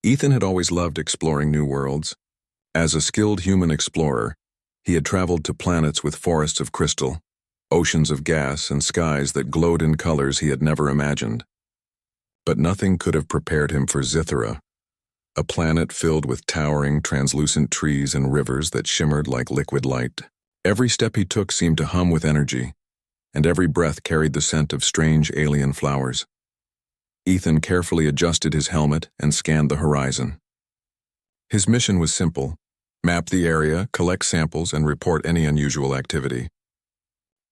Ethan had always loved exploring new worlds. As a skilled human explorer, he had traveled to planets with forests of crystal, oceans of gas, and skies that glowed in colors he had never imagined. But nothing could have prepared him for Zithera, a planet filled with towering, translucent trees and rivers that shimmered like liquid light. Every step he took seemed to hum with energy, and every breath carried the scent of strange alien flowers. Ethan carefully adjusted his helmet and scanned the horizon. His mission was simple: map the area, collect samples, and report any unusual activity.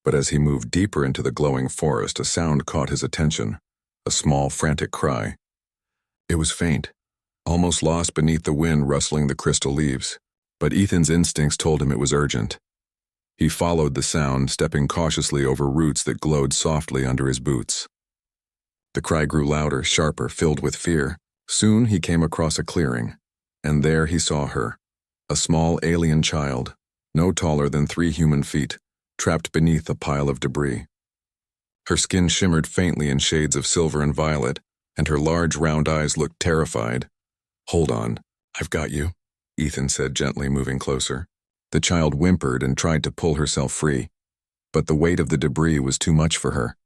But as he moved deeper into the glowing forest, a sound caught his attention, a small, frantic cry. It was faint, almost lost beneath the wind rustling the crystal leaves, but Ethan's instincts told him it was urgent. He followed the sound, stepping cautiously over roots that glowed softly under his boots. The cry grew louder, sharper, filled with fear. Soon he came across a clearing, and there he saw her, a small alien child, no taller than 3 human feet, trapped beneath a pile of debris. Her skin shimmered faintly in shades of silver and violet, and her large round eyes looked terrified. "Hold on, I've got you," Ethan said gently, moving closer. The child whimpered and tried to pull herself free, but the weight of the debris was too much for her.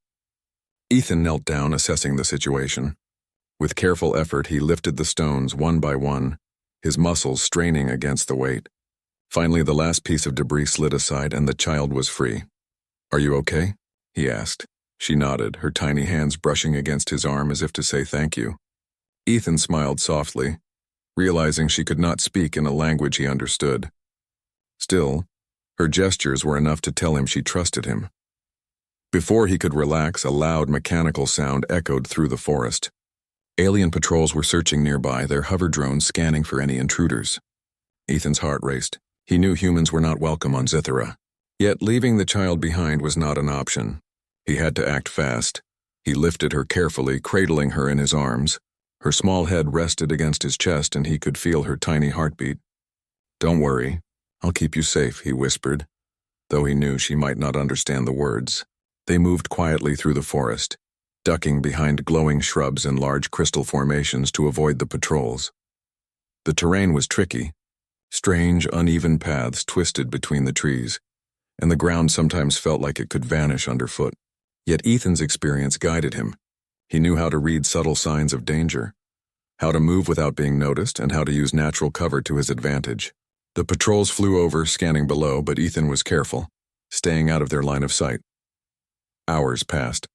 Ethan knelt down, assessing the situation. With careful effort, he lifted the stones one by one, his muscles straining against the weight. Finally, the last piece of debris slid aside and the child was free. "Are you okay?" he asked. She nodded, her tiny hands brushing against his arm as if to say thank you. Ethan smiled softly, realizing she could not speak in a language he understood. Still, her gestures were enough to tell him she trusted him. Before he could relax, a loud mechanical sound echoed through the forest. Alien patrols were searching nearby, their hover drones scanning for any intruders. Ethan's heart raced. He knew humans were not welcome on Zithera. Yet leaving the child behind was not an option. He had to act fast. He lifted her carefully, cradling her in his arms. Her small head rested against his chest and he could feel her tiny heartbeat. "Don't worry, I'll keep you safe," he whispered, though he knew she might not understand the words. They moved quietly through the forest, ducking behind glowing shrubs and large crystal formations to avoid the patrols. The terrain was tricky. Strange, uneven paths twisted between the trees, and the ground sometimes felt like it could vanish underfoot. Yet Ethan's experience guided him. He knew how to read subtle signs of danger, how to move without being noticed, and how to use natural cover to his advantage. The patrols flew over, scanning below, but Ethan was careful, staying out of their line of sight. Hours passed.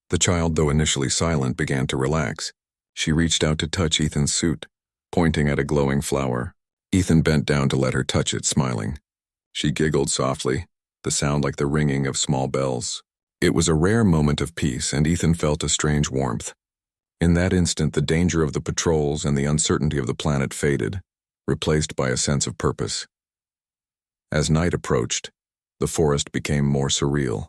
The child, though initially silent, began to relax. She reached out to touch Ethan's suit, pointing at a glowing flower. Ethan bent down to let her touch it, smiling. She giggled softly, the sound like the ringing of small bells. It was a rare moment of peace, and Ethan felt a strange warmth. In that instant, the danger of the patrols and the uncertainty of the planet faded, replaced by a sense of purpose. As night approached, the forest became more surreal.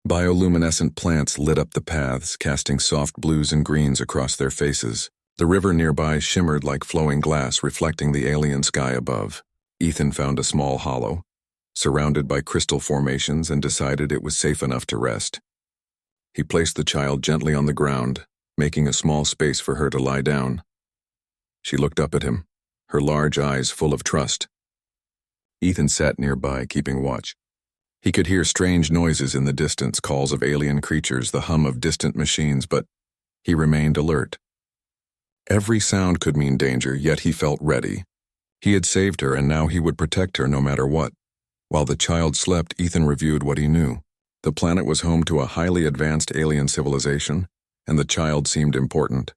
Bioluminescent plants lit up the paths, casting soft blues and greens across their faces. The river nearby shimmered like flowing glass, reflecting the alien sky above. Ethan found a small hollow, surrounded by crystal formations, and decided it was safe enough to rest. He placed the child gently on the ground, making a small space for her to lie down. She looked up at him, her large eyes full of trust. Ethan sat nearby, keeping watch. He could hear strange noises in the distance, calls of alien creatures, the hum of distant machines, but he remained alert. Every sound could mean danger, yet he felt ready. He had saved her, and now he would protect her no matter what. While the child slept, Ethan reviewed what he knew. The planet was home to a highly advanced alien civilization, and the child seemed important.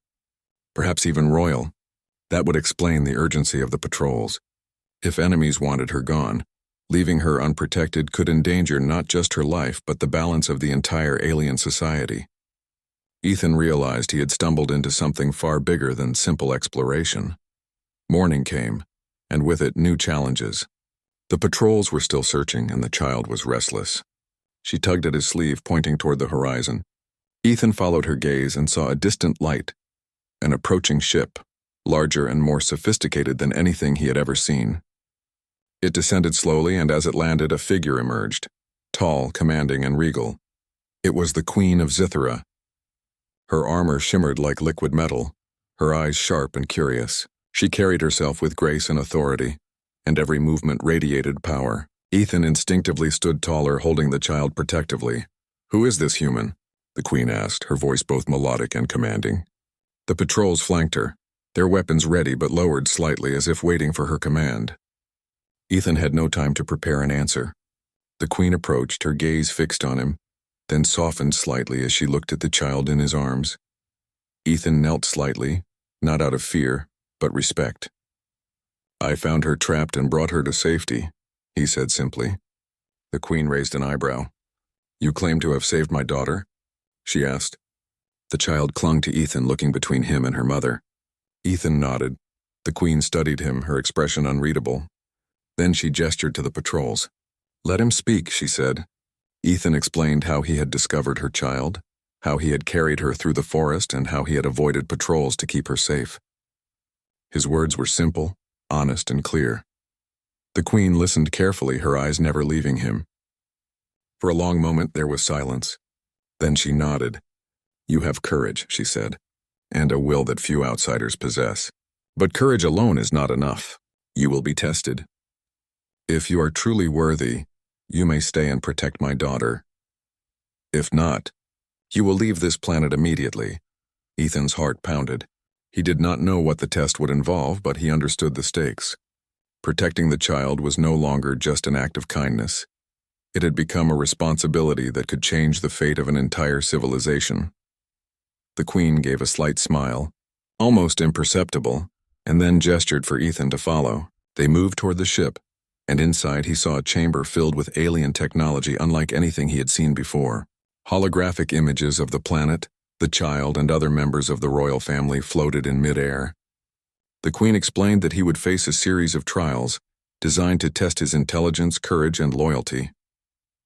Perhaps even royal. That would explain the urgency of the patrols. If enemies wanted her gone, leaving her unprotected could endanger not just her life but the balance of the entire alien society. Ethan realized he had stumbled into something far bigger than simple exploration. Morning came, and with it new challenges. The patrols were still searching, and the child was restless. She tugged at his sleeve, pointing toward the horizon. Ethan followed her gaze and saw a distant light, an approaching ship, larger and more sophisticated than anything he had ever seen. It descended slowly, and as it landed, a figure emerged, tall, commanding, and regal. It was the Queen of Zithera. Her armor shimmered like liquid metal, her eyes sharp and curious. She carried herself with grace and authority, and every movement radiated power. Ethan instinctively stood taller, holding the child protectively. "Who is this human?" the Queen asked, her voice both melodic and commanding. The patrols flanked her, their weapons ready but lowered slightly as if waiting for her command. Ethan had no time to prepare an answer. The Queen approached, her gaze fixed on him, then softened slightly as she looked at the child in his arms. Ethan knelt slightly, not out of fear, but respect. "I found her trapped and brought her to safety," he said simply. The Queen raised an eyebrow. "You claim to have saved my daughter?" she asked. The child clung to Ethan, looking between him and her mother. Ethan nodded. The Queen studied him, her expression unreadable. Then she gestured to the patrols. "Let him speak," she said. Ethan explained how he had discovered her child, how he had carried her through the forest, and how he had avoided patrols to keep her safe. His words were simple, honest, and clear. The Queen listened carefully, her eyes never leaving him. For a long moment there was silence. Then she nodded. "You have courage," she said, "and a will that few outsiders possess. But courage alone is not enough. You will be tested. If you are truly worthy, you may stay and protect my daughter. If not, you will leave this planet immediately." Ethan's heart pounded. He did not know what the test would involve, but he understood the stakes. Protecting the child was no longer just an act of kindness. It had become a responsibility that could change the fate of an entire civilization. The Queen gave a slight smile, almost imperceptible, and then gestured for Ethan to follow. They moved toward the ship, and inside he saw a chamber filled with alien technology unlike anything he had seen before. Holographic images of the planet, the child, and other members of the royal family floated in mid-air. The Queen explained that he would face a series of trials designed to test his intelligence, courage, and loyalty.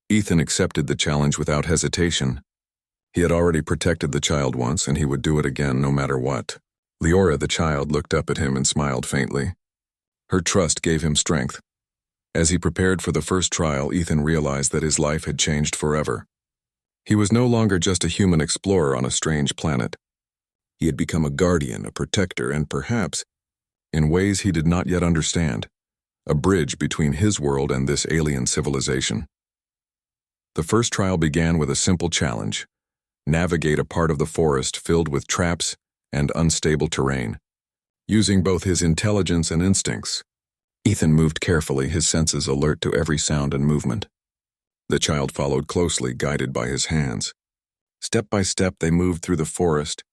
Ethan accepted the challenge without hesitation. He had already protected the child once, and he would do it again no matter what. Leora, the child, looked up at him and smiled faintly. Her trust gave him strength. As he prepared for the first trial, Ethan realized that his life had changed forever. He was no longer just a human explorer on a strange planet. He had become a guardian, a protector, and perhaps, in ways he did not yet understand, a bridge between his world and this alien civilization. The first trial began with a simple challenge: navigate a part of the forest filled with traps and unstable terrain. Using both his intelligence and instincts, Ethan moved carefully, his senses alert to every sound and movement. The child followed closely, guided by his hands. Step by step, they moved through the forest,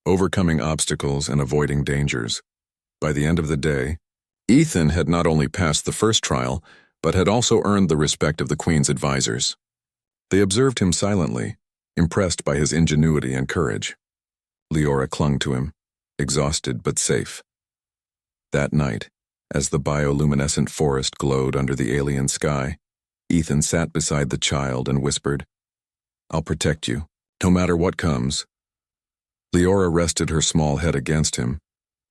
overcoming obstacles and avoiding dangers. By the end of the day, Ethan had not only passed the first trial, but had also earned the respect of the Queen's advisors. They observed him silently, impressed by his ingenuity and courage. Leora clung to him, exhausted but safe. That night, as the bioluminescent forest glowed under the alien sky, Ethan sat beside the child and whispered, "I'll protect you, no matter what comes." Leora rested her small head against him,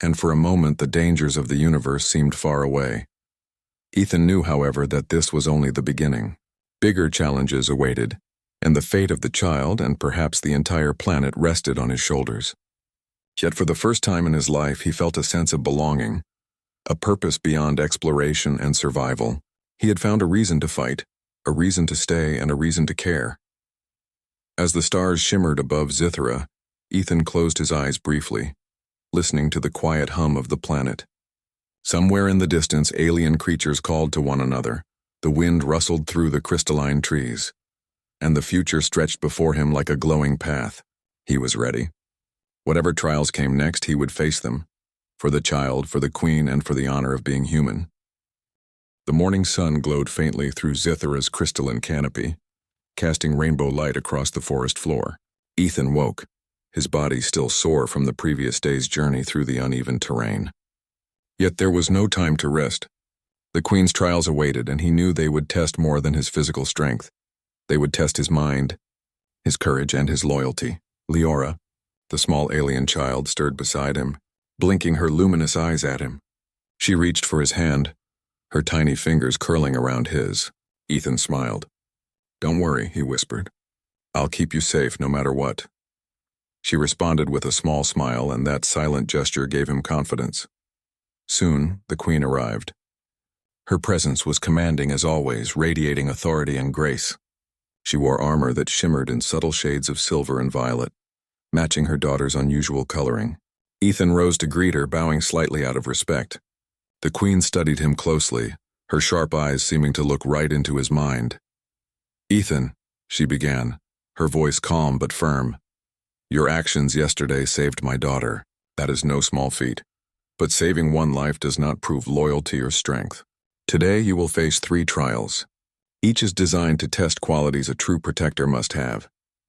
and for a moment the dangers of the universe seemed far away. Ethan knew, however, that this was only the beginning. Bigger challenges awaited, and the fate of the child and perhaps the entire planet rested on his shoulders. Yet for the first time in his life he felt a sense of belonging, a purpose beyond exploration and survival. He had found a reason to fight, a reason to stay, and a reason to care. As the stars shimmered above Zithra, Ethan closed his eyes briefly, listening to the quiet hum of the planet. Somewhere in the distance, alien creatures called to one another. The wind rustled through the crystalline trees, and the future stretched before him like a glowing path. He was ready. Whatever trials came next, he would face them, for the child, for the Queen, and for the honor of being human. The morning sun glowed faintly through Zithra's crystalline canopy, casting rainbow light across the forest floor. Ethan woke, his body still sore from the previous day's journey through the uneven terrain. Yet there was no time to rest. The Queen's trials awaited, and he knew they would test more than his physical strength. They would test his mind, his courage, and his loyalty. Leora, the small alien child, stirred beside him, blinking her luminous eyes at him. She reached for his hand, her tiny fingers curling around his. Ethan smiled. "Don't worry," he whispered. "I'll keep you safe no matter what." She responded with a small smile, and that silent gesture gave him confidence. Soon, the Queen arrived. Her presence was commanding as always, radiating authority and grace. She wore armor that shimmered in subtle shades of silver and violet, matching her daughter's unusual coloring. Ethan rose to greet her, bowing slightly out of respect. The Queen studied him closely, her sharp eyes seeming to look right into his mind. "Ethan," she began, her voice calm but firm. "Your actions yesterday saved my daughter. That is no small feat. But saving one life does not prove loyalty or strength. Today you will face 3 trials. Each is designed to test qualities a true protector must have.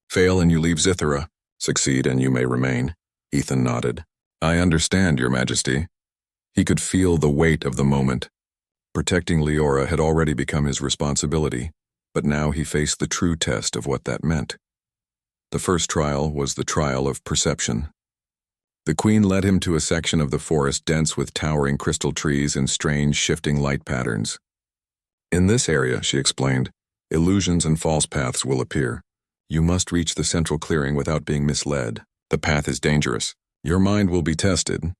Fail and you leave Zithera. Succeed and you may remain." Ethan nodded. "I understand, Your Majesty." He could feel the weight of the moment. Protecting Leora had already become his responsibility, but now he faced the true test of what that meant. The first trial was the trial of perception. The Queen led him to a section of the forest dense with towering crystal trees and strange shifting light patterns. "In this area," she explained, "illusions and false paths will appear. You must reach the central clearing without being misled. The path is dangerous. Your mind will be tested."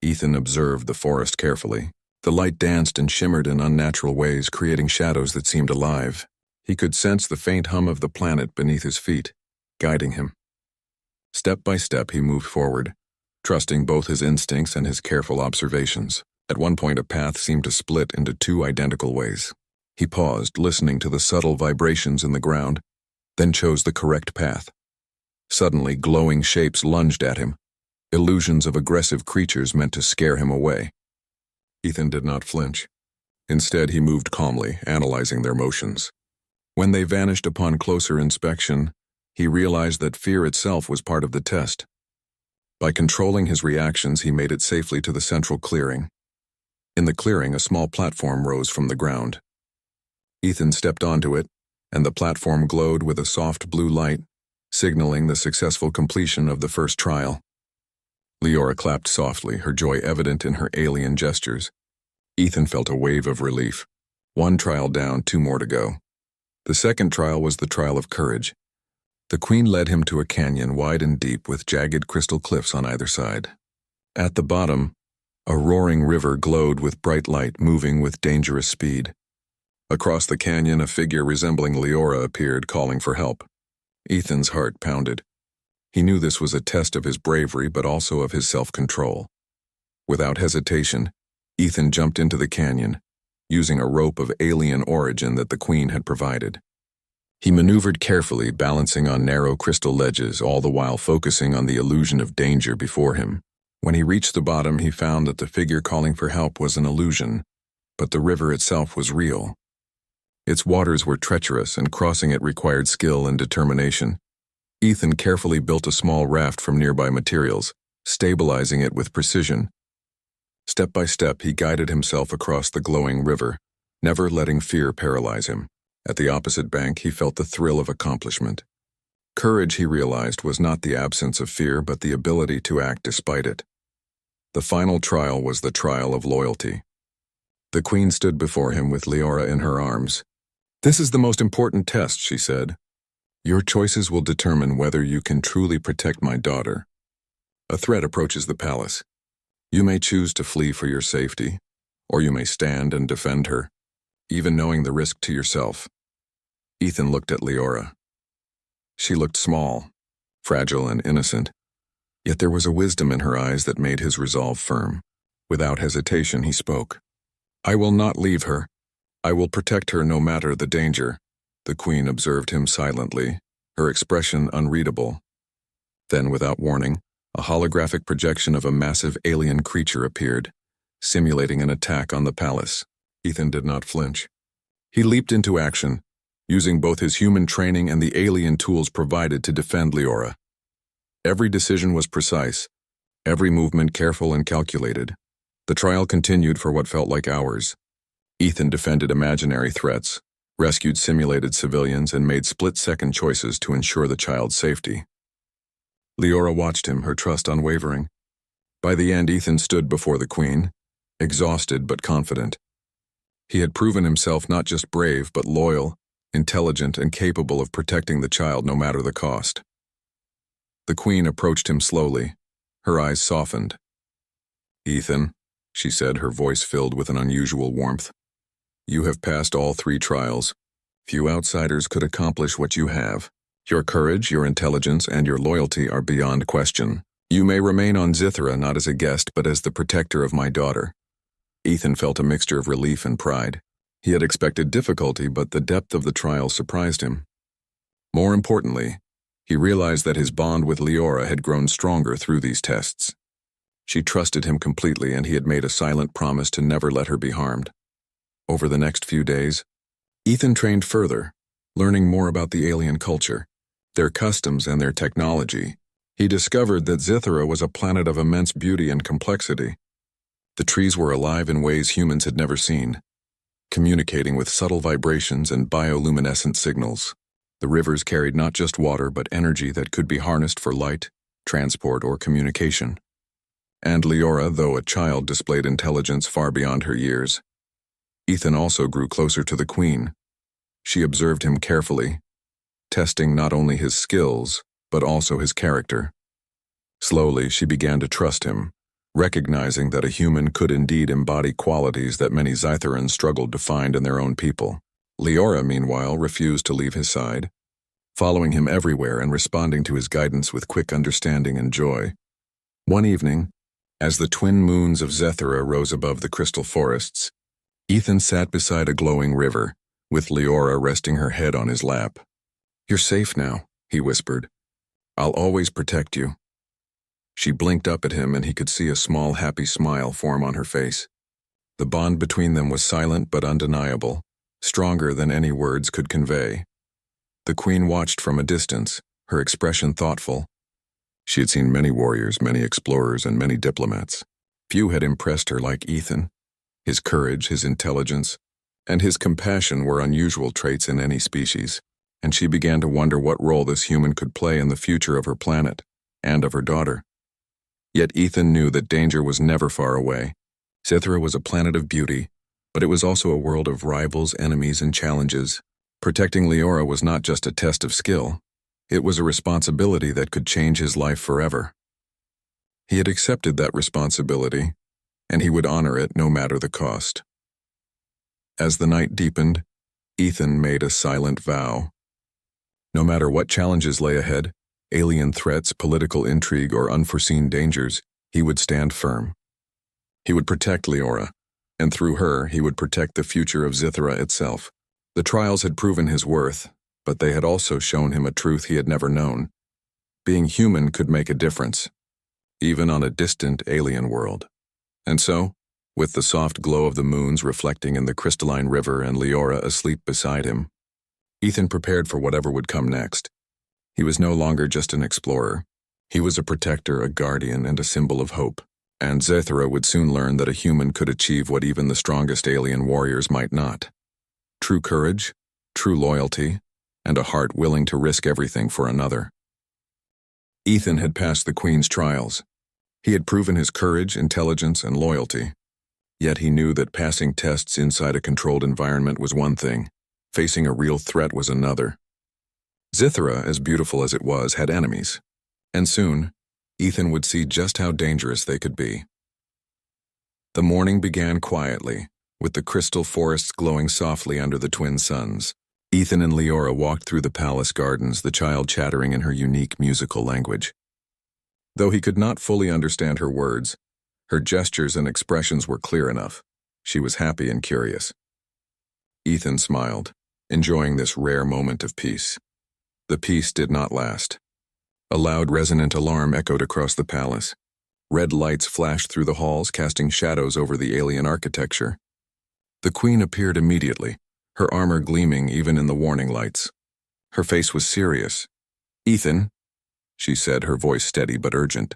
Ethan observed the forest carefully. The light danced and shimmered in unnatural ways, creating shadows that seemed alive. He could sense the faint hum of the planet beneath his feet, guiding him. Step by step he moved forward, trusting both his instincts and his careful observations. At one point a path seemed to split into 2 identical ways. He paused, listening to the subtle vibrations in the ground, then chose the correct path. Suddenly, glowing shapes lunged at him, illusions of aggressive creatures meant to scare him away. Ethan did not flinch. Instead, he moved calmly, analyzing their motions. When they vanished upon closer inspection, he realized that fear itself was part of the test. By controlling his reactions, he made it safely to the central clearing. In the clearing, a small platform rose from the ground. Ethan stepped onto it, and the platform glowed with a soft blue light, signaling the successful completion of the first trial. Leora clapped softly, her joy evident in her alien gestures. Ethan felt a wave of relief. 1 trial down, 2 more to go. The second trial was the trial of courage. The Queen led him to a canyon wide and deep with jagged crystal cliffs on either side. At the bottom, a roaring river glowed with bright light, moving with dangerous speed. Across the canyon, a figure resembling Leora appeared, calling for help. Ethan's heart pounded. He knew this was a test of his bravery, but also of his self-control. Without hesitation, Ethan jumped into the canyon, using a rope of alien origin that the Queen had provided. He maneuvered carefully, balancing on narrow crystal ledges, all the while focusing on the illusion of danger before him. When he reached the bottom, he found that the figure calling for help was an illusion, but the river itself was real. Its waters were treacherous, and crossing it required skill and determination. Ethan carefully built a small raft from nearby materials, stabilizing it with precision. Step by step, he guided himself across the glowing river, never letting fear paralyze him. At the opposite bank, he felt the thrill of accomplishment. Courage, he realized, was not the absence of fear, but the ability to act despite it. The final trial was the trial of loyalty. The Queen stood before him with Leora in her arms. "This is the most important test," she said. "Your choices will determine whether you can truly protect my daughter. A threat approaches the palace. You may choose to flee for your safety, or you may stand and defend her, even knowing the risk to yourself." Ethan looked at Leora. She looked small, fragile and innocent, yet there was a wisdom in her eyes that made his resolve firm. Without hesitation, he spoke. "I will not leave her. I will protect her no matter the danger." The Queen observed him silently, her expression unreadable. Then, without warning, a holographic projection of a massive alien creature appeared, simulating an attack on the palace. Ethan did not flinch. He leaped into action, using both his human training and the alien tools provided to defend Leora. Every decision was precise, every movement careful and calculated. The trial continued for what felt like hours. Ethan defended imaginary threats, rescued simulated civilians, and made split-second choices to ensure the child's safety. Leora watched him, her trust unwavering. By the end, Ethan stood before the Queen, exhausted but confident. He had proven himself not just brave, but loyal, intelligent, and capable of protecting the child no matter the cost. The queen approached him slowly. Her eyes softened. "Ethan," she said, her voice filled with an unusual warmth, "you have passed all 3 trials. Few outsiders could accomplish what you have. Your courage, your intelligence, and your loyalty are beyond question. You may remain on Zithra not as a guest but as the protector of my daughter." Ethan felt a mixture of relief and pride. He had expected difficulty, but the depth of the trial surprised him. More importantly, he realized that his bond with Leora had grown stronger through these tests. She trusted him completely, and he had made a silent promise to never let her be harmed. Over the next few days, Ethan trained further, learning more about the alien culture, their customs, and their technology. He discovered that Zithra was a planet of immense beauty and complexity. The trees were alive in ways humans had never seen, communicating with subtle vibrations and bioluminescent signals. The rivers carried not just water but energy that could be harnessed for light, transport, or communication. And Leora, though a child, displayed intelligence far beyond her years. Ethan also grew closer to the queen. She observed him carefully, testing not only his skills, but also his character. Slowly, she began to trust him, recognizing that a human could indeed embody qualities that many Zytherans struggled to find in their own people. Leora, meanwhile, refused to leave his side, following him everywhere and responding to his guidance with quick understanding and joy. One evening, as the twin moons of Zethera rose above the crystal forests, Ethan sat beside a glowing river, with Leora resting her head on his lap. "You're safe now," he whispered. "I'll always protect you." She blinked up at him, and he could see a small, happy smile form on her face. The bond between them was silent but undeniable, stronger than any words could convey. The queen watched from a distance, her expression thoughtful. She had seen many warriors, many explorers, and many diplomats. Few had impressed her like Ethan. His courage, his intelligence, and his compassion were unusual traits in any species, and she began to wonder what role this human could play in the future of her planet and of her daughter. Yet Ethan knew that danger was never far away. Zithra was a planet of beauty, but it was also a world of rivals, enemies, and challenges. Protecting Leora was not just a test of skill. It was a responsibility that could change his life forever. He had accepted that responsibility, and he would honor it no matter the cost. As the night deepened, Ethan made a silent vow. No matter what challenges lay ahead, alien threats, political intrigue, or unforeseen dangers, he would stand firm. He would protect Leora, and through her, he would protect the future of Zithra itself. The trials had proven his worth, but they had also shown him a truth he had never known. Being human could make a difference, even on a distant alien world. And so, with the soft glow of the moons reflecting in the crystalline river and Leora asleep beside him, Ethan prepared for whatever would come next. He was no longer just an explorer. He was a protector, a guardian, and a symbol of hope. And Zethera would soon learn that a human could achieve what even the strongest alien warriors might not. True courage, true loyalty, and a heart willing to risk everything for another. Ethan had passed the Queen's trials. He had proven his courage, intelligence, and loyalty. Yet he knew that passing tests inside a controlled environment was one thing. Facing a real threat was another. Zithera, as beautiful as it was, had enemies. And soon, Ethan would see just how dangerous they could be. The morning began quietly, with the crystal forests glowing softly under the twin suns. Ethan and Leora walked through the palace gardens, the child chattering in her unique musical language. Though he could not fully understand her words, her gestures and expressions were clear enough. She was happy and curious. Ethan smiled, enjoying this rare moment of peace. The peace did not last. A loud, resonant alarm echoed across the palace. Red lights flashed through the halls, casting shadows over the alien architecture. The queen appeared immediately, her armor gleaming even in the warning lights. Her face was serious. "Ethan," she said, her voice steady but urgent.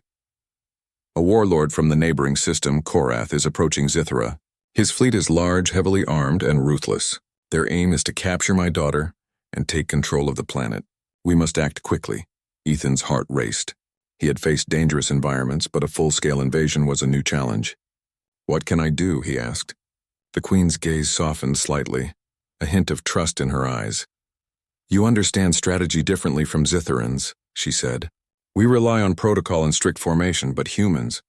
"A warlord from the neighboring system, Korath, is approaching Zithera. His fleet is large, heavily armed, and ruthless. Their aim is to capture my daughter and take control of the planet. We must act quickly." Ethan's heart raced. He had faced dangerous environments, but a full-scale invasion was a new challenge. "What can I do?" he asked. The queen's gaze softened slightly, a hint of trust in her eyes. "You understand strategy differently from Zitherans," she said. We rely on protocol and strict formation, but humans,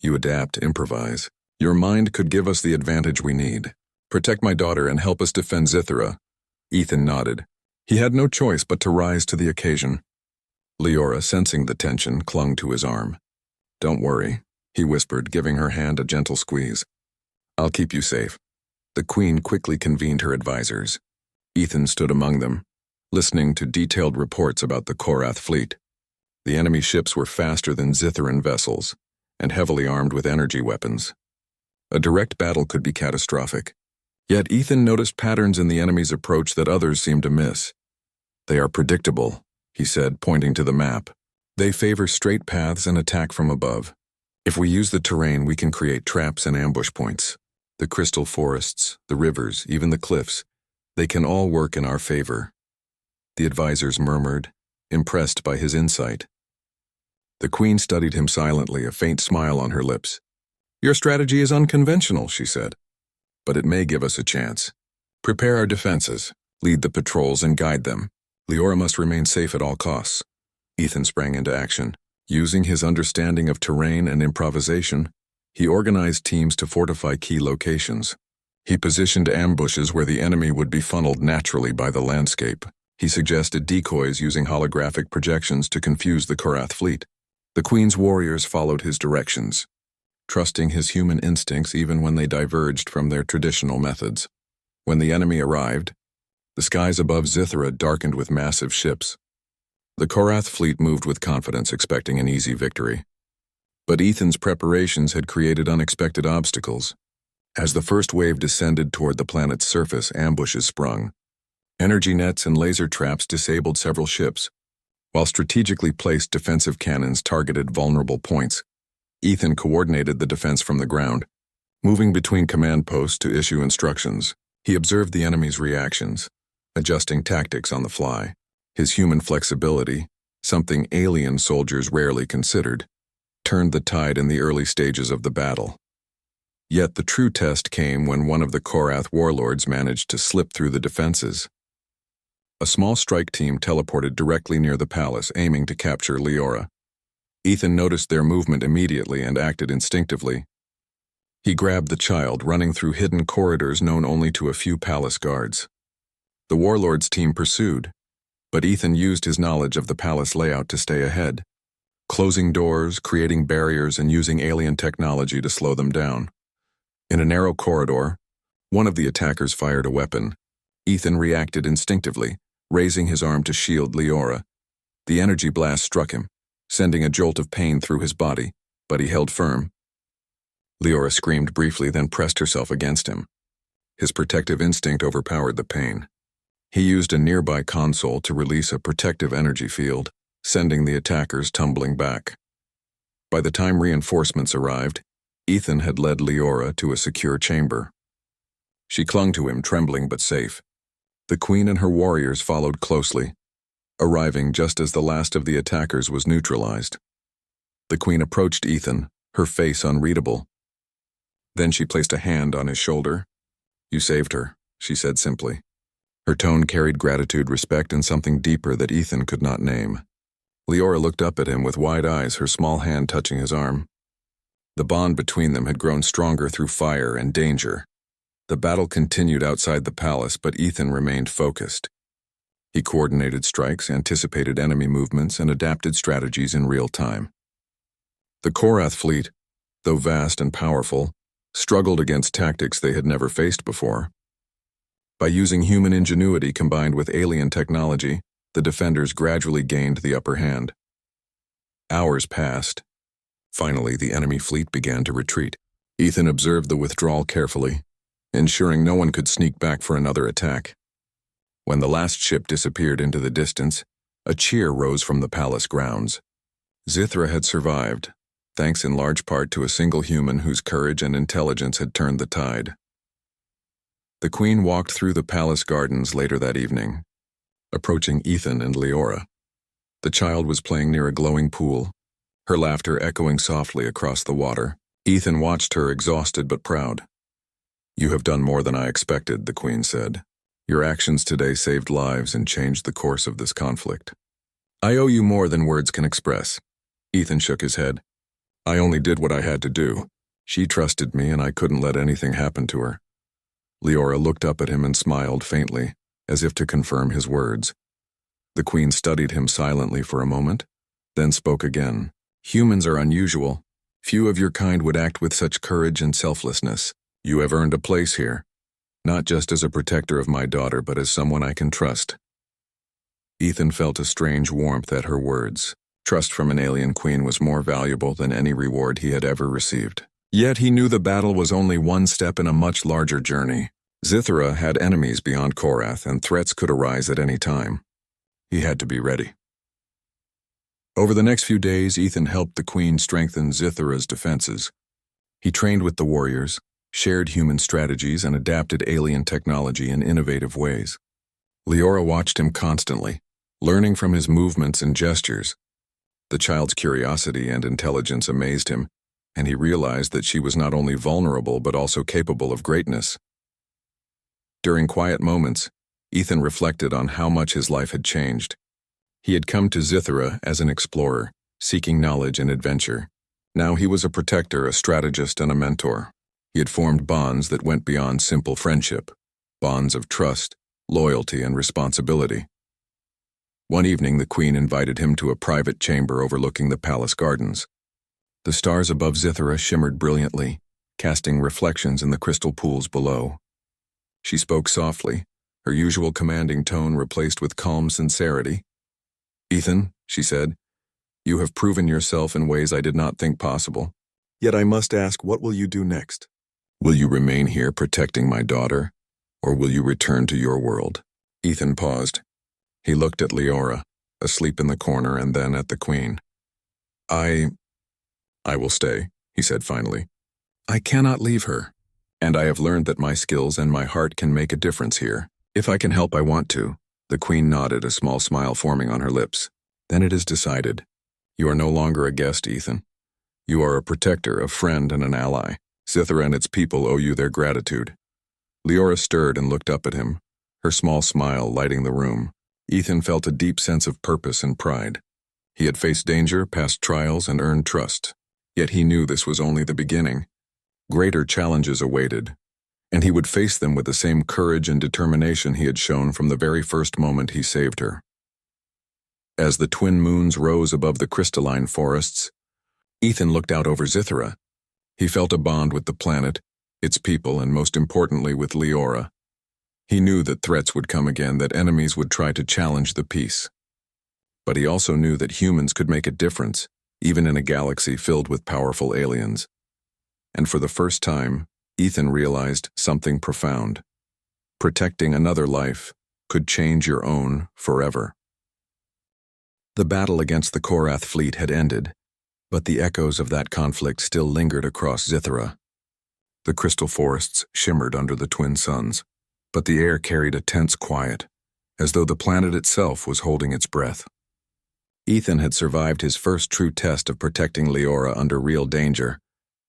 you adapt, improvise. Your mind could give us the advantage we need. Protect my daughter and help us defend Zithra. Ethan nodded. He had no choice but to rise to the occasion. Leora, sensing the tension, clung to his arm. Don't worry, he whispered, giving her hand a gentle squeeze. I'll keep you safe. The Queen quickly convened her advisors. Ethan stood among them, listening to detailed reports about the Korath fleet. The enemy ships were faster than Zithran vessels, and heavily armed with energy weapons. A direct battle could be catastrophic. Yet Ethan noticed patterns in the enemy's approach that others seemed to miss. They are predictable, he said, pointing to the map. They favor straight paths and attack from above. If we use the terrain, we can create traps and ambush points. The crystal forests, the rivers, even the cliffs, they can all work in our favor. The advisors murmured, impressed by his insight. The Queen studied him silently, a faint smile on her lips. Your strategy is unconventional, she said, but it may give us a chance. Prepare our defenses, lead the patrols and guide them. Leora must remain safe at all costs. Ethan sprang into action. Using his understanding of terrain and improvisation, he organized teams to fortify key locations. He positioned ambushes where the enemy would be funneled naturally by the landscape. He suggested decoys using holographic projections to confuse the Korath fleet. The Queen's warriors followed his directions, trusting his human instincts even when they diverged from their traditional methods. When the enemy arrived, the skies above Zithra darkened with massive ships. The Korath fleet moved with confidence, expecting an easy victory. But Ethan's preparations had created unexpected obstacles. As the first wave descended toward the planet's surface, ambushes sprung. Energy nets and laser traps disabled several ships, while strategically placed defensive cannons targeted vulnerable points. Ethan coordinated the defense from the ground, moving between command posts to issue instructions. He observed the enemy's reactions, adjusting tactics on the fly. His human flexibility, something alien soldiers rarely considered, turned the tide in the early stages of the battle. Yet the true test came when one of the Korath warlords managed to slip through the defenses. A small strike team teleported directly near the palace, aiming to capture Leora. Ethan noticed their movement immediately and acted instinctively. He grabbed the child, running through hidden corridors known only to a few palace guards. The warlord's team pursued, but Ethan used his knowledge of the palace layout to stay ahead, closing doors, creating barriers, and using alien technology to slow them down. In a narrow corridor, one of the attackers fired a weapon. Ethan reacted instinctively, raising his arm to shield Leora. The energy blast struck him, sending a jolt of pain through his body, but he held firm. Leora screamed briefly, then pressed herself against him. His protective instinct overpowered the pain. He used a nearby console to release a protective energy field, sending the attackers tumbling back. By the time reinforcements arrived, Ethan had led Leora to a secure chamber. She clung to him, trembling but safe. The Queen and her warriors followed closely, arriving just as the last of the attackers was neutralized. The Queen approached Ethan, her face unreadable. Then she placed a hand on his shoulder. You saved her, she said simply. Her tone carried gratitude, respect, and something deeper that Ethan could not name. Leora looked up at him with wide eyes, her small hand touching his arm. The bond between them had grown stronger through fire and danger. The battle continued outside the palace, but Ethan remained focused. He coordinated strikes, anticipated enemy movements, and adapted strategies in real time. The Korath fleet, though vast and powerful, struggled against tactics they had never faced before. By using human ingenuity combined with alien technology, the defenders gradually gained the upper hand. Hours passed. Finally, the enemy fleet began to retreat. Ethan observed the withdrawal carefully, ensuring no one could sneak back for another attack. When the last ship disappeared into the distance, a cheer rose from the palace grounds. Zithra had survived, thanks in large part to a single human whose courage and intelligence had turned the tide. The Queen walked through the palace gardens later that evening, approaching Ethan and Leora. The child was playing near a glowing pool, her laughter echoing softly across the water. Ethan watched her, exhausted but proud. You have done more than I expected, the Queen said. Your actions today saved lives and changed the course of this conflict. I owe you more than words can express. Ethan shook his head. I only did what I had to do. She trusted me and I couldn't let anything happen to her. Leora looked up at him and smiled faintly, as if to confirm his words. The Queen studied him silently for a moment, then spoke again. Humans are unusual. Few of your kind would act with such courage and selflessness. You have earned a place here, not just as a protector of my daughter, but as someone I can trust. Ethan felt a strange warmth at her words. Trust from an alien queen was more valuable than any reward he had ever received. Yet he knew the battle was only one step in a much larger journey. Zithra had enemies beyond Korath, and threats could arise at any time. He had to be ready. Over the next few days, Ethan helped the Queen strengthen Zithra's defenses. He trained with the warriors, shared human strategies, and adapted alien technology in innovative ways. Leora watched him constantly, learning from his movements and gestures. The child's curiosity and intelligence amazed him, and he realized that she was not only vulnerable but also capable of greatness. During quiet moments, Ethan reflected on how much his life had changed. He had come to Zithra as an explorer, seeking knowledge and adventure. Now he was a protector, a strategist, and a mentor. He had formed bonds that went beyond simple friendship, bonds of trust, loyalty, and responsibility. One evening, the Queen invited him to a private chamber overlooking the palace gardens. The stars above Zithra shimmered brilliantly, casting reflections in the crystal pools below. She spoke softly, her usual commanding tone replaced with calm sincerity. Ethan, she said, you have proven yourself in ways I did not think possible. Yet I must ask, what will you do next? Will you remain here protecting my daughter, or will you return to your world? Ethan paused. He looked at Leora, asleep in the corner, and then at the Queen. I will stay, he said finally. I cannot leave her, and I have learned that my skills and my heart can make a difference here. If I can help, I want to. The Queen nodded, a small smile forming on her lips. Then it is decided. You are no longer a guest, Ethan. You are a protector, a friend, and an ally. Zithra and its people owe you their gratitude. Leora stirred and looked up at him, her small smile lighting the room. Ethan felt a deep sense of purpose and pride. He had faced danger, passed trials, and earned trust. Yet he knew this was only the beginning. Greater challenges awaited, and he would face them with the same courage and determination he had shown from the very first moment he saved her. As the twin moons rose above the crystalline forests, Ethan looked out over Zithra. He felt a bond with the planet, its people, and most importantly with Leora. He knew that threats would come again, that enemies would try to challenge the peace. But he also knew that humans could make a difference, even in a galaxy filled with powerful aliens. And for the first time, Ethan realized something profound. Protecting another life could change your own forever. The battle against the Korath fleet had ended, but the echoes of that conflict still lingered across Zithra. The crystal forests shimmered under the twin suns, but the air carried a tense quiet, as though the planet itself was holding its breath. Ethan had survived his first true test of protecting Leora under real danger,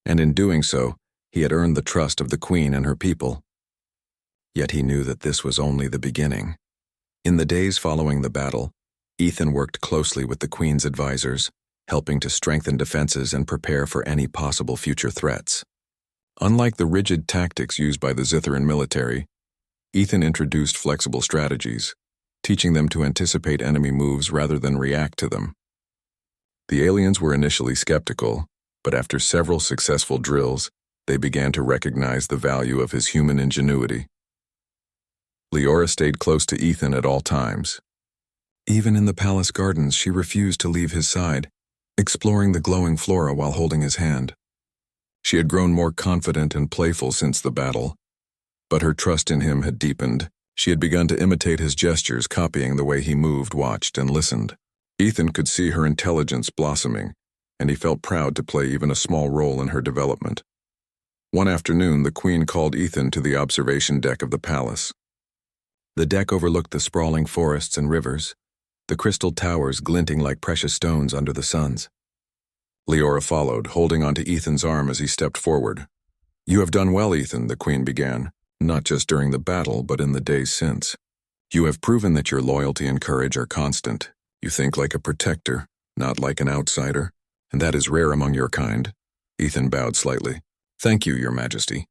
and in doing so, he had earned the trust of the Queen and her people. Yet he knew that this was only the beginning. In the days following the battle, Ethan worked closely with the Queen's advisors, helping to strengthen defenses and prepare for any possible future threats. Unlike the rigid tactics used by the Zithran military, Ethan introduced flexible strategies, teaching them to anticipate enemy moves rather than react to them. The aliens were initially skeptical, but after several successful drills, they began to recognize the value of his human ingenuity. Leora stayed close to Ethan at all times. Even in the palace gardens, she refused to leave his side, exploring the glowing flora while holding his hand. She had grown more confident and playful since the battle, but her trust in him had deepened. She had begun to imitate his gestures, copying the way he moved, watched, and listened. Ethan could see her intelligence blossoming, and he felt proud to play even a small role in her development. One afternoon, the Queen called Ethan to the observation deck of the palace. The deck overlooked the sprawling forests and rivers, the crystal towers glinting like precious stones under the suns. Leora followed, holding onto Ethan's arm as he stepped forward. "You have done well, Ethan," the Queen began, "not just during the battle, but in the days since. You have proven that your loyalty and courage are constant. You think like a protector, not like an outsider, and that is rare among your kind. Ethan bowed slightly. Thank you, Your Majesty.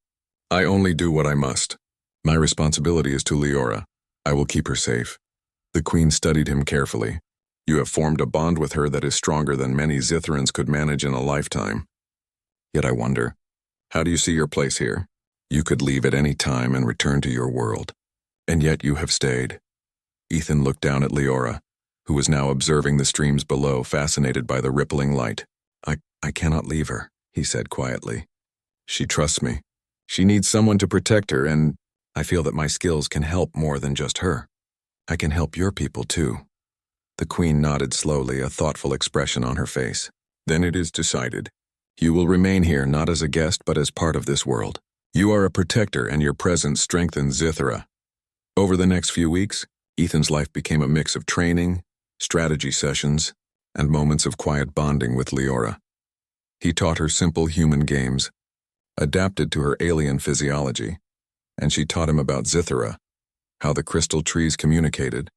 I only do what I must. My responsibility is to Leora. I will keep her safe. The Queen studied him carefully. You have formed a bond with her that is stronger than many Zithrans could manage in a lifetime. Yet I wonder, how do you see your place here? You could leave at any time and return to your world. And yet you have stayed. Ethan looked down at Leora, who was now observing the streams below, fascinated by the rippling light. I cannot leave her, he said quietly. She trusts me. She needs someone to protect her, and I feel that my skills can help more than just her. I can help your people too. The Queen nodded slowly, a thoughtful expression on her face. Then it is decided. You will remain here not as a guest but as part of this world. You are a protector and your presence strengthens Zithra. Over the next few weeks, Ethan's life became a mix of training, strategy sessions, and moments of quiet bonding with Leora. He taught her simple human games, adapted to her alien physiology, and she taught him about Zithra, how the crystal trees communicated,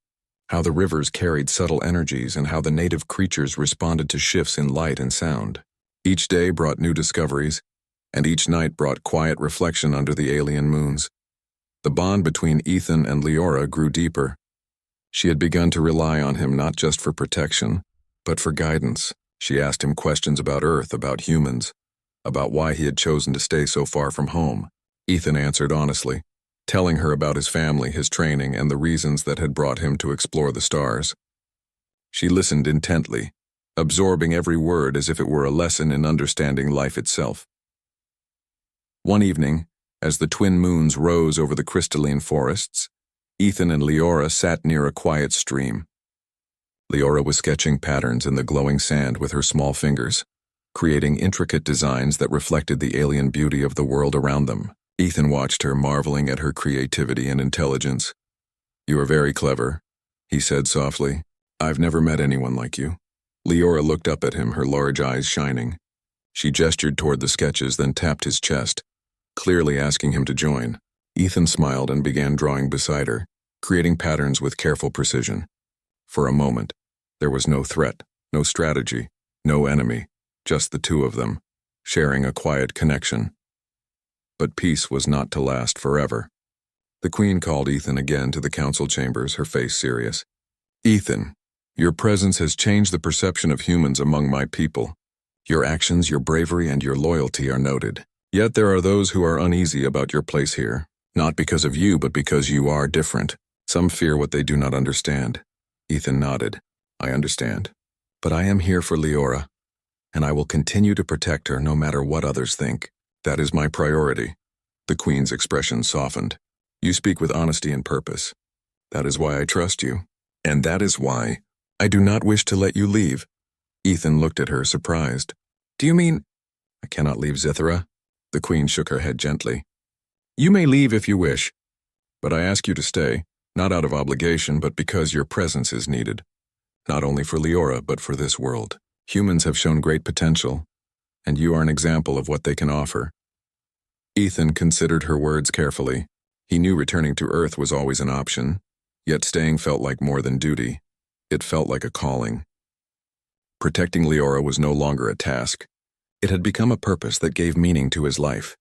how the rivers carried subtle energies, and how the native creatures responded to shifts in light and sound. Each day brought new discoveries, and each night brought quiet reflection under the alien moons. The bond between Ethan and Leora grew deeper. She had begun to rely on him not just for protection, but for guidance. She asked him questions about Earth, about humans, about why he had chosen to stay so far from home. Ethan answered honestly, telling her about his family, his training, and the reasons that had brought him to explore the stars. She listened intently, absorbing every word as if it were a lesson in understanding life itself. One evening, as the twin moons rose over the crystalline forests, Ethan and Leora sat near a quiet stream. Leora was sketching patterns in the glowing sand with her small fingers, creating intricate designs that reflected the alien beauty of the world around them. Ethan watched her, marveling at her creativity and intelligence. You are very clever, he said softly. I've never met anyone like you. Leora looked up at him, her large eyes shining. She gestured toward the sketches, then tapped his chest, clearly asking him to join. Ethan smiled and began drawing beside her, creating patterns with careful precision. For a moment, there was no threat, no strategy, no enemy, just the two of them, sharing a quiet connection. But peace was not to last forever. The Queen called Ethan again to the council chambers, her face serious. Ethan, your presence has changed the perception of humans among my people. Your actions, your bravery, and your loyalty are noted. Yet there are those who are uneasy about your place here, not because of you, but because you are different. Some fear what they do not understand. Ethan nodded. I understand. But I am here for Leora, and I will continue to protect her no matter what others think. That is my priority. The Queen's expression softened. You speak with honesty and purpose. That is why I trust you. And that is why I do not wish to let you leave. Ethan looked at her, surprised. Do you mean I cannot leave Zithra? The Queen shook her head gently. You may leave if you wish, but I ask you to stay, not out of obligation, but because your presence is needed. Not only for Leora, but for this world. Humans have shown great potential, and you are an example of what they can offer. Ethan considered her words carefully. He knew returning to Earth was always an option, yet staying felt like more than duty. It felt like a calling. Protecting Leora was no longer a task. It had become a purpose that gave meaning to his life.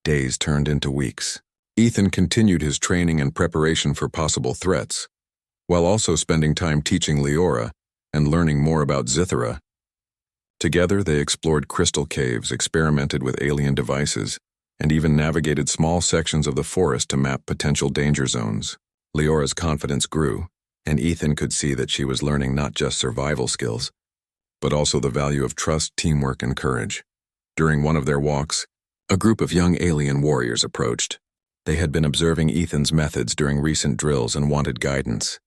Days turned into weeks. Ethan continued his training and preparation for possible threats, while also spending time teaching Leora and learning more about Zithra. Together they explored crystal caves, experimented with alien devices, and even navigated small sections of the forest to map potential danger zones. Leora's confidence grew, and Ethan could see that she was learning not just survival skills, but also the value of trust, teamwork, and courage. During one of their walks, a group of young alien warriors approached. They had been observing Ethan's methods during recent drills and wanted guidance.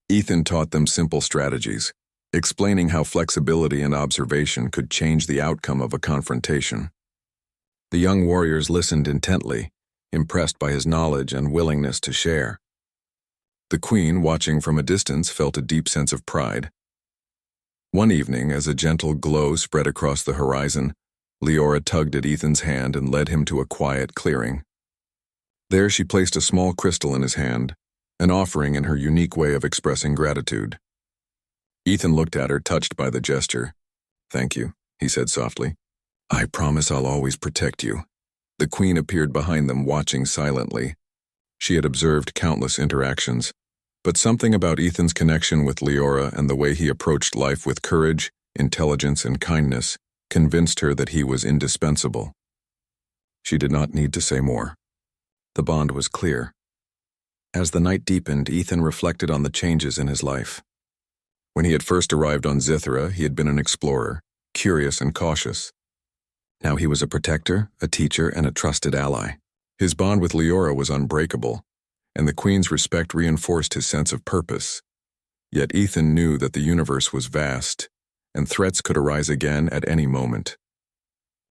Ethan taught them simple strategies, explaining how flexibility and observation could change the outcome of a confrontation. The young warriors listened intently, impressed by his knowledge and willingness to share. The Queen, watching from a distance, felt a deep sense of pride. One evening, as a gentle glow spread across the horizon, Leora tugged at Ethan's hand and led him to a quiet clearing. There she placed a small crystal in his hand, an offering in her unique way of expressing gratitude. Ethan looked at her, touched by the gesture. "Thank you," he said softly. "I promise I'll always protect you." The Queen appeared behind them, watching silently. She had observed countless interactions, but something about Ethan's connection with Leora and the way he approached life with courage, intelligence, and kindness convinced her that he was indispensable. She did not need to say more. The bond was clear. As the night deepened, Ethan reflected on the changes in his life. When he had first arrived on Zithra, he had been an explorer, curious and cautious. Now he was a protector, a teacher, and a trusted ally. His bond with Leora was unbreakable, and the Queen's respect reinforced his sense of purpose. Yet Ethan knew that the universe was vast, and threats could arise again at any moment.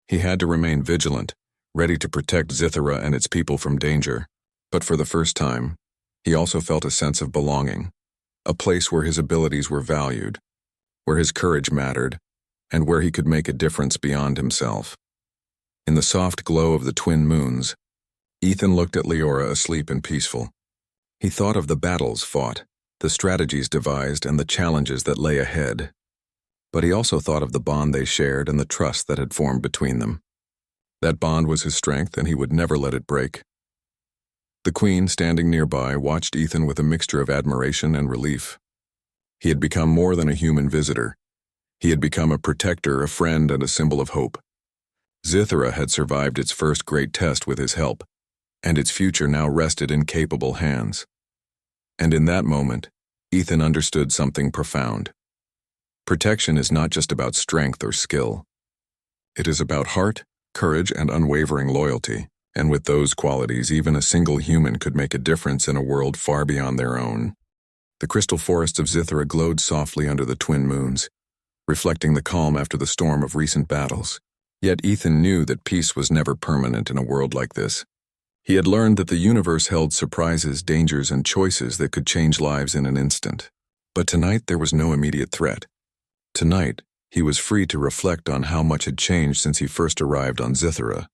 He had to remain vigilant, ready to protect Zithra and its people from danger. But for the first time, he also felt a sense of belonging, a place where his abilities were valued, where his courage mattered, and where he could make a difference beyond himself. In the soft glow of the twin moons, Ethan looked at Leora asleep and peaceful. He thought of the battles fought, the strategies devised, and the challenges that lay ahead. But he also thought of the bond they shared and the trust that had formed between them. That bond was his strength, and he would never let it break. The Queen, standing nearby, watched Ethan with a mixture of admiration and relief. He had become more than a human visitor. He had become a protector, a friend, and a symbol of hope. Zithra had survived its first great test with his help, and its future now rested in capable hands. And in that moment, Ethan understood something profound. Protection is not just about strength or skill. It is about heart, courage, and unwavering loyalty. And with those qualities, even a single human could make a difference in a world far beyond their own. The crystal forests of Zithra glowed softly under the twin moons, reflecting the calm after the storm of recent battles. Yet Ethan knew that peace was never permanent in a world like this. He had learned that the universe held surprises, dangers, and choices that could change lives in an instant. But tonight there was no immediate threat. Tonight, he was free to reflect on how much had changed since he first arrived on Zithra.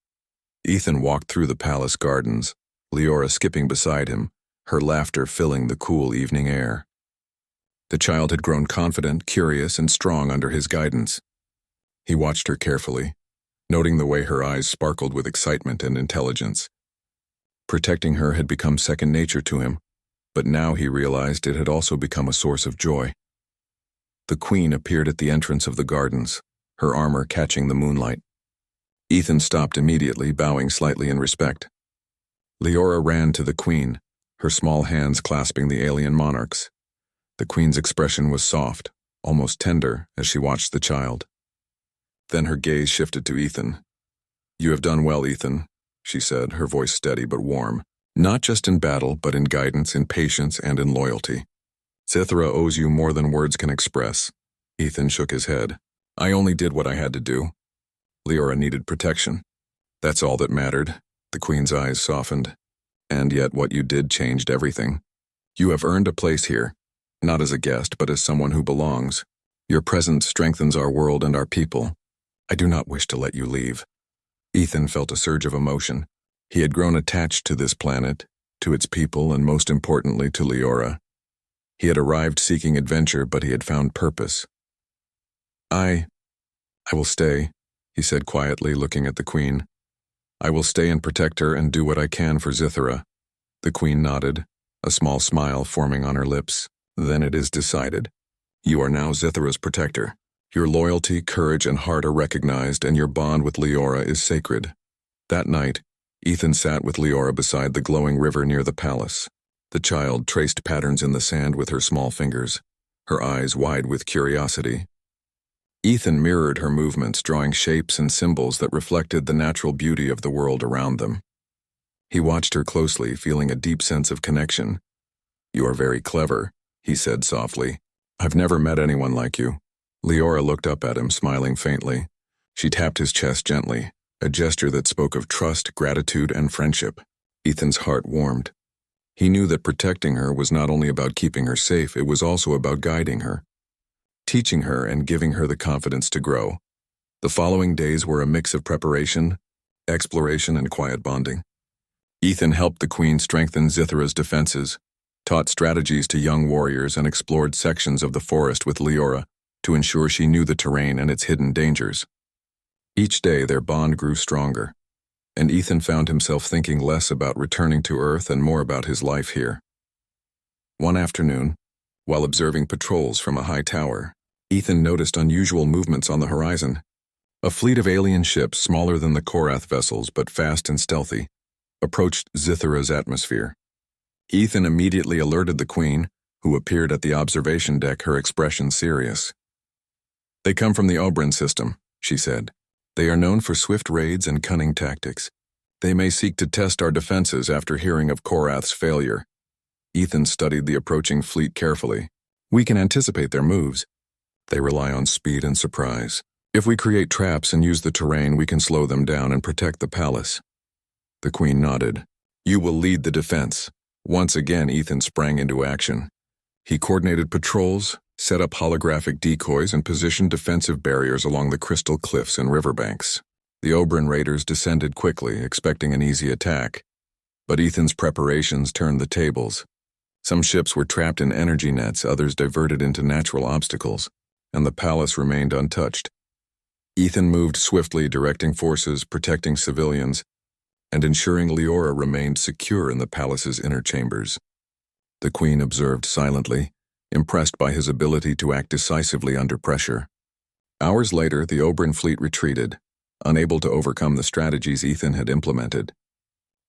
Ethan walked through the palace gardens, Leora skipping beside him, her laughter filling the cool evening air. The child had grown confident, curious, and strong under his guidance. He watched her carefully, noting the way her eyes sparkled with excitement and intelligence. Protecting her had become second nature to him, but now he realized it had also become a source of joy. The Queen appeared at the entrance of the gardens, her armor catching the moonlight. Ethan stopped immediately, bowing slightly in respect. Leora ran to the Queen, her small hands clasping the alien monarch's. The Queen's expression was soft, almost tender, as she watched the child. Then her gaze shifted to Ethan. "You have done well, Ethan," she said, her voice steady but warm. "Not just in battle, but in guidance, in patience, and in loyalty. Zithra owes you more than words can express." Ethan shook his head. "I only did what I had to do. Leora needed protection. That's all that mattered." The Queen's eyes softened. "And yet what you did changed everything. You have earned a place here, not as a guest, but as someone who belongs. Your presence strengthens our world and our people. I do not wish to let you leave." Ethan felt a surge of emotion. He had grown attached to this planet, to its people, and most importantly, to Leora. He had arrived seeking adventure, but he had found purpose. I will stay," he said quietly, looking at the Queen. "I will stay and protect her and do what I can for Zithra." The Queen nodded, a small smile forming on her lips. "Then it is decided. You are now Zithra's protector. Your loyalty, courage, and heart are recognized, and your bond with Leora is sacred." That night, Ethan sat with Leora beside the glowing river near the palace. The child traced patterns in the sand with her small fingers, her eyes wide with curiosity. Ethan mirrored her movements, drawing shapes and symbols that reflected the natural beauty of the world around them. He watched her closely, feeling a deep sense of connection. "You are very clever," he said softly. "I've never met anyone like you." Leora looked up at him, smiling faintly. She tapped his chest gently, a gesture that spoke of trust, gratitude, and friendship. Ethan's heart warmed. He knew that protecting her was not only about keeping her safe, it was also about guiding her, teaching her and giving her the confidence to grow. The following days were a mix of preparation, exploration, and quiet bonding. Ethan helped the Queen strengthen Zithra's defenses, taught strategies to young warriors, and explored sections of the forest with Leora to ensure she knew the terrain and its hidden dangers. Each day their bond grew stronger, and Ethan found himself thinking less about returning to Earth and more about his life here. One afternoon, while observing patrols from a high tower, Ethan noticed unusual movements on the horizon. A fleet of alien ships, smaller than the Korath vessels but fast and stealthy, approached Zithara's atmosphere. Ethan immediately alerted the Queen, who appeared at the observation deck, her expression serious. "They come from the Oberon system," she said. "They are known for swift raids and cunning tactics. They may seek to test our defenses after hearing of Korath's failure." Ethan studied the approaching fleet carefully. "We can anticipate their moves. They rely on speed and surprise. If we create traps and use the terrain, we can slow them down and protect the palace." The Queen nodded. "You will lead the defense." Once again, Ethan sprang into action. He coordinated patrols, set up holographic decoys, and positioned defensive barriers along the crystal cliffs and riverbanks. The Oberon raiders descended quickly, expecting an easy attack. But Ethan's preparations turned the tables. Some ships were trapped in energy nets, others diverted into natural obstacles, and the palace remained untouched. Ethan moved swiftly, directing forces, protecting civilians, and ensuring Leora remained secure in the palace's inner chambers. The Queen observed silently, impressed by his ability to act decisively under pressure. Hours later, the Oberon fleet retreated, unable to overcome the strategies Ethan had implemented.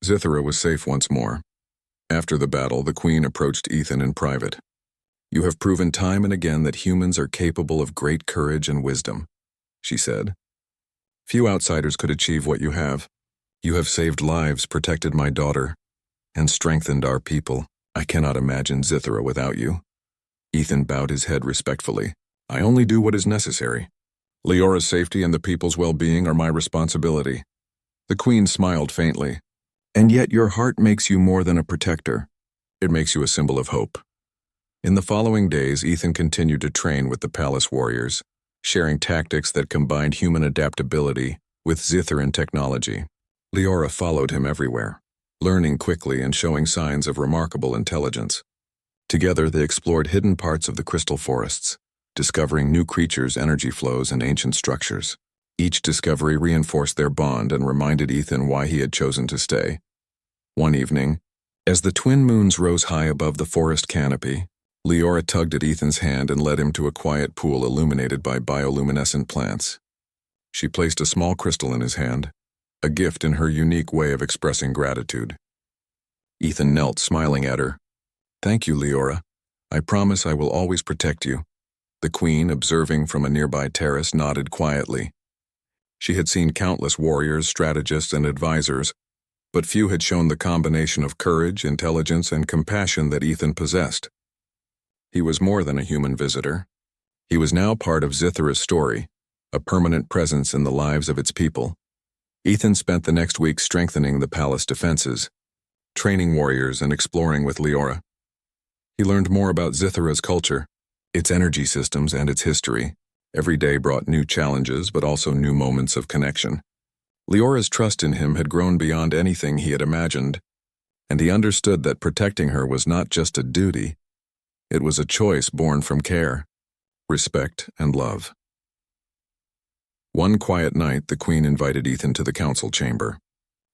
Zithara was safe once more. After the battle, the Queen approached Ethan in private. "You have proven time and again that humans are capable of great courage and wisdom," she said. "Few outsiders could achieve what you have. You have saved lives, protected my daughter, and strengthened our people. I cannot imagine Zithara without you." Ethan bowed his head respectfully. "I only do what is necessary. Leora's safety and the people's well-being are my responsibility." The Queen smiled faintly. "And yet your heart makes you more than a protector. It makes you a symbol of hope." In the following days, Ethan continued to train with the palace warriors, sharing tactics that combined human adaptability with Zitharan technology. Leora followed him everywhere, learning quickly and showing signs of remarkable intelligence. Together, they explored hidden parts of the crystal forests, discovering new creatures, energy flows, and ancient structures. Each discovery reinforced their bond and reminded Ethan why he had chosen to stay. One evening, as the twin moons rose high above the forest canopy, Leora tugged at Ethan's hand and led him to a quiet pool illuminated by bioluminescent plants. She placed a small crystal in his hand, a gift in her unique way of expressing gratitude. Ethan knelt, smiling at her. "Thank you, Leora. I promise I will always protect you." The Queen, observing from a nearby terrace, nodded quietly. She had seen countless warriors, strategists, and advisors, but few had shown the combination of courage, intelligence, and compassion that Ethan possessed. He was more than a human visitor. He was now part of Zithara's story, a permanent presence in the lives of its people. Ethan spent the next week strengthening the palace defenses, training warriors, and exploring with Leora. He learned more about Zithara's culture, its energy systems, and its history. Every day brought new challenges, but also new moments of connection. Leora's trust in him had grown beyond anything he had imagined, and he understood that protecting her was not just a duty, it was a choice born from care, respect, and love. One quiet night, the Queen invited Ethan to the council chamber.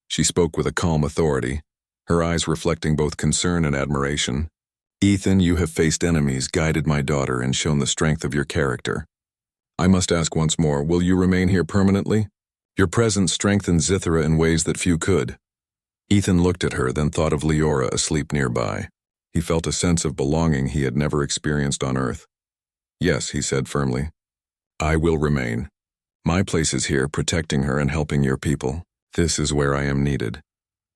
She spoke with a calm authority, her eyes reflecting both concern and admiration. "Ethan, you have faced enemies, guided my daughter, and shown the strength of your character. I must ask once more, will you remain here permanently? Your presence strengthened Zithara in ways that few could." Ethan looked at her, then thought of Leora asleep nearby. He felt a sense of belonging he had never experienced on Earth. "Yes," he said firmly. "I will remain. My place is here, protecting her and helping your people. This is where I am needed."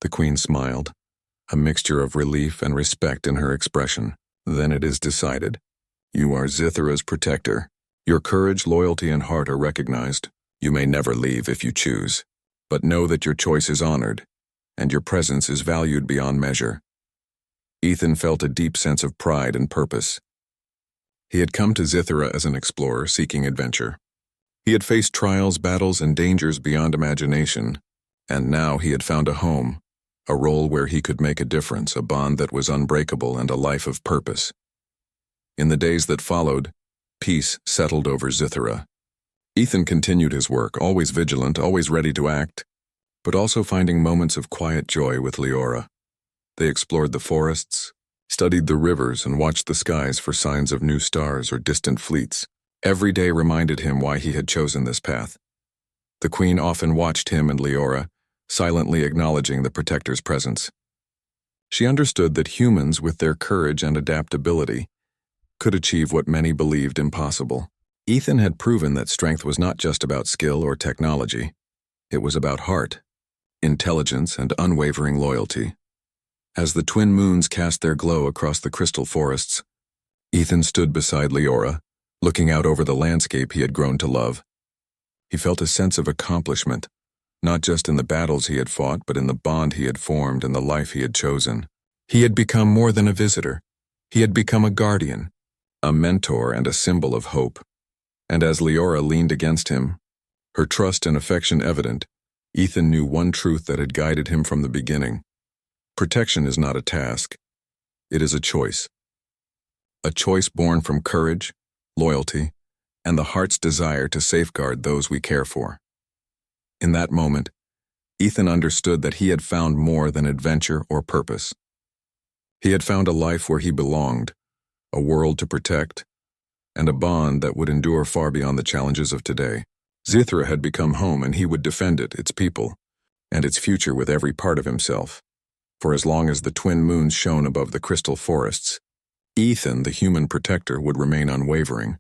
The Queen smiled, a mixture of relief and respect in her expression. "Then it is decided. You are Zithara's protector. Your courage, loyalty, and heart are recognized. You may never leave if you choose, but know that your choice is honored, and your presence is valued beyond measure." Ethan felt a deep sense of pride and purpose. He had come to Zithara as an explorer seeking adventure. He had faced trials, battles, and dangers beyond imagination, and now he had found a home, a role where he could make a difference, a bond that was unbreakable, and a life of purpose. In the days that followed, peace settled over Zythera. Ethan continued his work, always vigilant, always ready to act, but also finding moments of quiet joy with Leora. They explored the forests, studied the rivers, and watched the skies for signs of new stars or distant fleets. Every day reminded him why he had chosen this path. The Queen often watched him and Leora, silently acknowledging the Protector's presence. She understood that humans, with their courage and adaptability, could achieve what many believed impossible. Ethan had proven that strength was not just about skill or technology. It was about heart, intelligence, and unwavering loyalty. As the twin moons cast their glow across the crystal forests, Ethan stood beside Leora, looking out over the landscape he had grown to love. He felt a sense of accomplishment, not just in the battles he had fought, but in the bond he had formed and the life he had chosen. He had become more than a visitor. He had become a guardian, a mentor, and a symbol of hope. And as Leora leaned against him, her trust and affection evident, Ethan knew one truth that had guided him from the beginning. Protection is not a task. It is a choice. A choice born from courage, loyalty, and the heart's desire to safeguard those we care for. In that moment, Ethan understood that he had found more than adventure or purpose. He had found a life where he belonged, a world to protect, and a bond that would endure far beyond the challenges of today. Zythera had become home, and he would defend it, its people, and its future with every part of himself. For as long as the twin moons shone above the crystal forests, Ethan, the human protector, would remain unwavering,